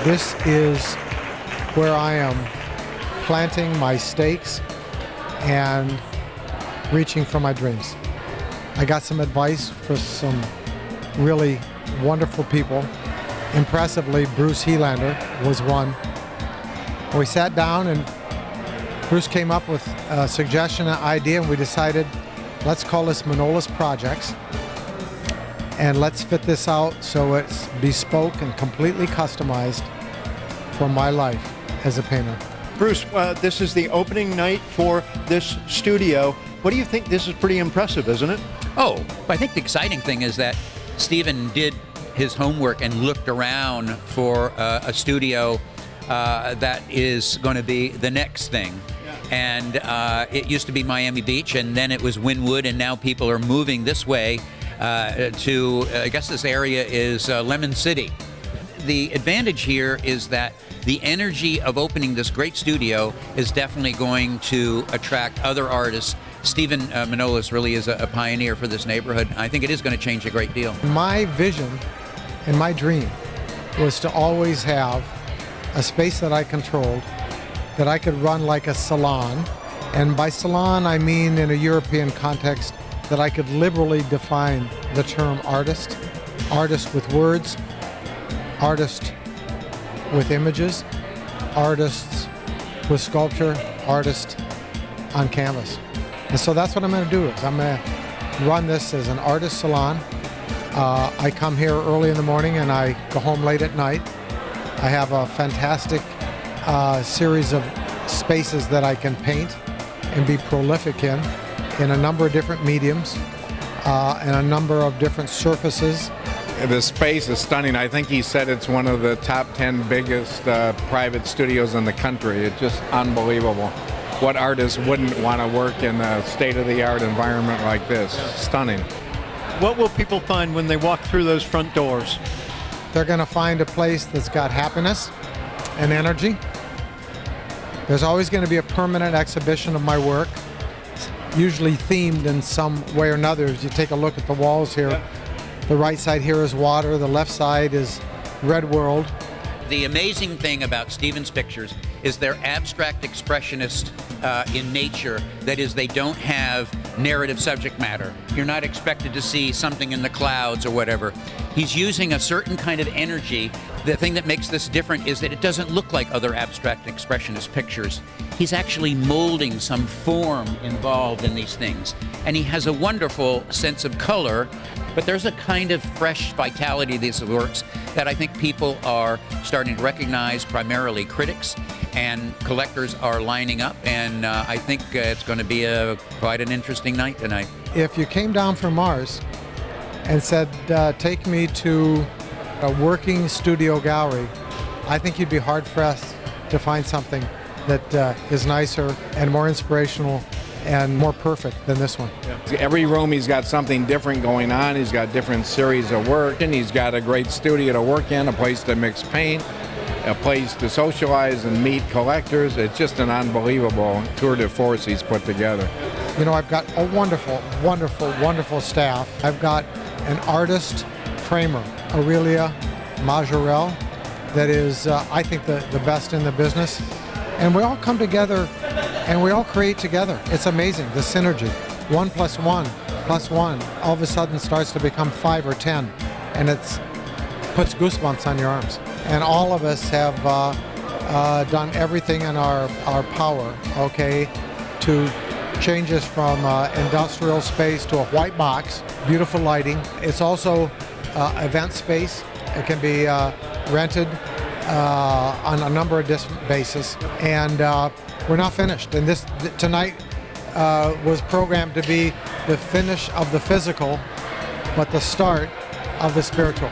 This is where I am planting my stakes and reaching for my dreams. I got some advice for some really wonderful people. Impressively, Bruce Helander was one. We sat down and Bruce came up with a suggestion, an idea, and we decided, let's call this MANOLIS Projects. And let's fit this out so it's bespoke and completely customized for my life as a painter. Bruce, this is the opening night for this studio. What do you think? This is pretty impressive, isn't it? Oh, I think the exciting thing is that Stephen did his homework and looked around for a studio that is going to be the next thing. And it used to be Miami Beach, and then it was Wynwood, and now people are moving this way to, I guess this area is Lemon City. The advantage here is that the energy of opening this great studio is definitely going to attract other artists. Stephen MANOLIS really is a pioneer for this neighborhood. I think it is going to change a great deal. My vision and my dream was to always have a space that I controlled, that I could run like a salon. And by salon, I mean in a European context, that I could liberally define the term artist. Artist with words, artist with images, artists with sculpture, artist on canvas. And so that's what I'm going to do. Is I'm going to run this as an artist salon. I come here early in the morning and I go home late at night. I have a fantastic series of spaces that I can paint and be prolific in a number of different mediums and a number of different surfaces. The space is stunning. I think he said it's one of the top 10 biggest private studios in the country. It's just unbelievable. What artist wouldn't want to work in a state-of-the-art environment like this? Stunning. What will people find when they walk through those front doors? They're going to find a place that's got happiness and energy. There's always going to be a permanent exhibition of my work, usually themed in some way or another. As you take a look at the walls here, the right side here is water, the left side is red world. The amazing thing about Stephen's pictures is they're abstract expressionist in nature. That is, they don't have narrative subject matter. You're not expected to see something in the clouds or whatever. He's using a certain kind of energy. The thing that makes this different is that it doesn't look like other abstract expressionist pictures. He's actually molding some form involved in these things. And he has a wonderful sense of color, but there's a kind of fresh vitality to these works that I think people are starting to recognize, primarily critics, and collectors are lining up, and I think it's going to be quite an interesting night tonight. If you came down from Mars and said, take me to a working studio gallery, I think you'd be hard-pressed to find something that is nicer and more inspirational and more perfect than this one. Every room he's got something different going on. He's got different series of work, and he's got a great studio to work in, a place to mix paint, a place to socialize and meet collectors. It's just an unbelievable tour de force he's put together. You know, I've got a wonderful, wonderful, wonderful staff. I've got an artist framer, Aurelia Majorel, that is, I think, the best in the business. And we all come together and we all create together. It's amazing, the synergy. 1 + 1 + 1 all of a sudden starts to become 5 or 10, and it puts goosebumps on your arms. And all of us have done everything in our power, okay, to change us from industrial space to a white box, beautiful lighting. It's also event space. It can be rented on a number of different bases, and we're not finished. And this tonight was programmed to be the finish of the physical, but the start of the spiritual.